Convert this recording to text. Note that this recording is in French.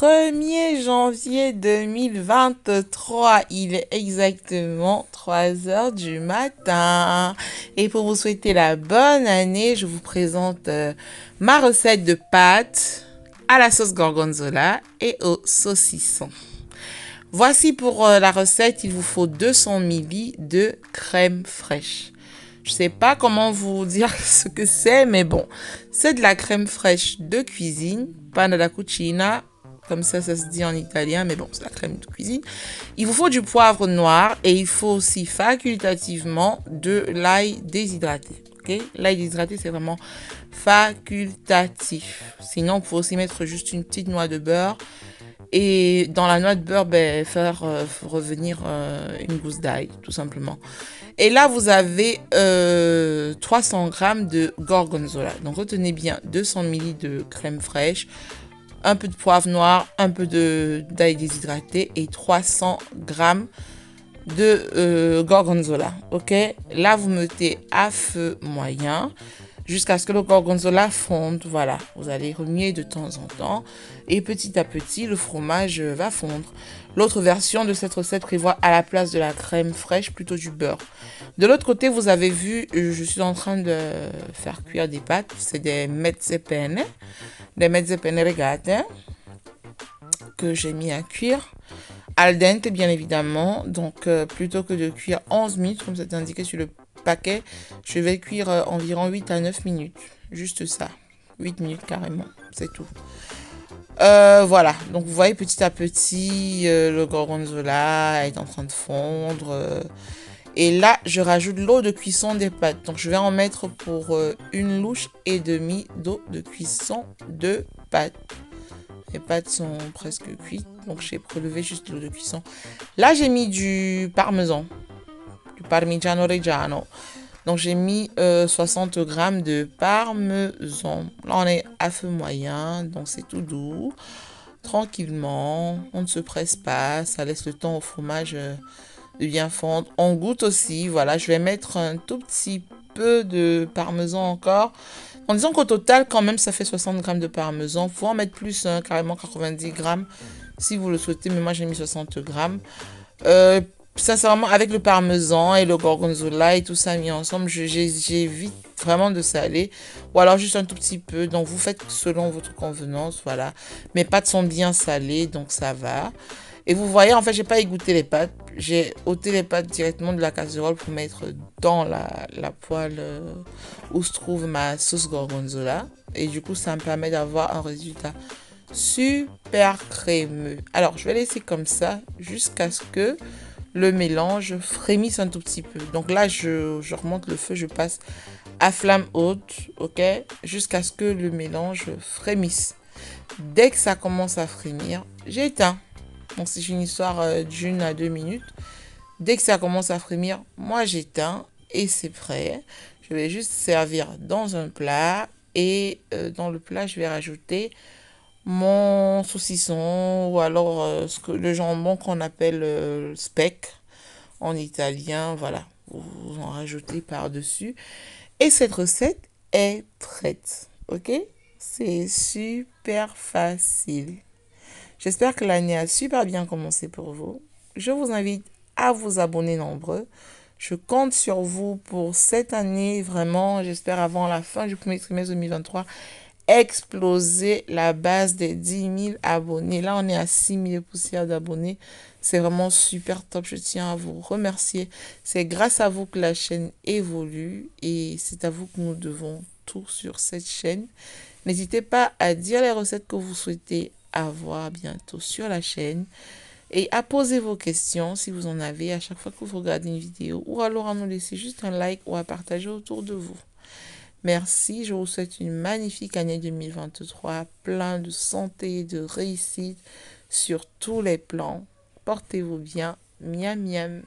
1er janvier 2023. Il est exactement 3 heures du matin. Et pour vous souhaiter la bonne année, je vous présente ma recette de pâtes à la sauce gorgonzola et au saucisson. Voici pour la recette, il vous faut 200 ml de crème fraîche. Je sais pas comment vous dire ce que c'est, mais bon, c'est de la crème fraîche de cuisine, panna da cucina, comme ça se dit en italien, mais bon, c'est la crème de cuisine. Il vous faut du poivre noir et il faut aussi facultativement de l'ail déshydraté. Okay? L'ail déshydraté, c'est vraiment facultatif. Sinon, vous pouvez aussi mettre juste une petite noix de beurre. Et dans la noix de beurre, faire revenir une gousse d'ail, tout simplement. Et là, vous avez 300 g de gorgonzola. Donc, retenez bien 200 ml de crème fraîche, un peu de poivre noir, un peu d'ail déshydraté et 300 g de gorgonzola. Ok? Là, vous mettez à feu moyen jusqu'à ce que le gorgonzola fonde. Voilà, vous allez remuer de temps en temps et petit à petit, le fromage va fondre. L'autre version de cette recette prévoit à la place de la crème fraîche plutôt du beurre. De l'autre côté, vous avez vu, je suis en train de faire cuire des pâtes. C'est des mezze penne rigate que j'ai mis à cuire. Al dente, bien évidemment. Donc, plutôt que de cuire 11 minutes, comme c'est indiqué sur le paquet, je vais cuire environ 8 à 9 minutes. Juste ça. 8 minutes carrément. C'est tout. Voilà. Donc, vous voyez petit à petit, le gorgonzola est en train de fondre. Et là, je rajoute l'eau de cuisson des pâtes. Donc, je vais en mettre pour une louche et demie d'eau de cuisson de pâtes. Les pâtes sont presque cuites, donc j'ai prélevé juste l'eau de cuisson. Là, j'ai mis du parmesan, du parmigiano reggiano. Donc, j'ai mis 60 g de parmesan. Là, on est à feu moyen, donc c'est tout doux. Tranquillement, on ne se presse pas, ça laisse le temps au fromage de bien fondre. On goûte aussi, voilà, je vais mettre un tout petit peu de parmesan encore. En disant qu'au total, quand même, ça fait 60 g de parmesan. Vous pouvez en mettre plus, hein, carrément 90 g si vous le souhaitez, mais moi j'ai mis 60 g. Sincèrement, avec le parmesan et le gorgonzola et tout ça mis ensemble, j'évite vraiment de saler. Ou alors juste un tout petit peu. Donc vous faites selon votre convenance, voilà. Mes pâtes sont bien salées, donc ça va. Et vous voyez, en fait, j'ai pas égoutter les pâtes. J'ai ôté les pâtes directement de la casserole pour mettre dans la poêle où se trouve ma sauce gorgonzola. Et du coup, ça me permet d'avoir un résultat super crémeux. Alors, je vais laisser comme ça jusqu'à ce que le mélange frémisse un tout petit peu. Donc là, je remonte le feu, je passe à flamme haute, ok, jusqu'à ce que le mélange frémisse. Dès que ça commence à frémir, j'éteins. Donc, c'est une histoire d'1 à 2 minutes. Dès que ça commence à frémir, moi, j'éteins et c'est prêt. Je vais juste servir dans un plat. Et dans le plat, je vais rajouter mon saucisson ou alors le jambon qu'on appelle speck en italien. Voilà, vous en rajoutez par-dessus. Et cette recette est prête. Ok? C'est super facile. J'espère que l'année a super bien commencé pour vous. Je vous invite à vous abonner nombreux. Je compte sur vous pour cette année, vraiment, j'espère avant la fin du premier trimestre 2023, exploser la base des 10 000 abonnés. Là, on est à 6 000 poussières d'abonnés. C'est vraiment super top. Je tiens à vous remercier. C'est grâce à vous que la chaîne évolue et c'est à vous que nous devons tout sur cette chaîne. N'hésitez pas à dire les recettes que vous souhaitez avoir bientôt sur la chaîne et à poser vos questions si vous en avez à chaque fois que vous regardez une vidéo ou alors à nous laisser juste un like ou à partager autour de vous. Merci, je vous souhaite une magnifique année 2023, plein de santé et de réussite sur tous les plans. Portez-vous bien, miam miam.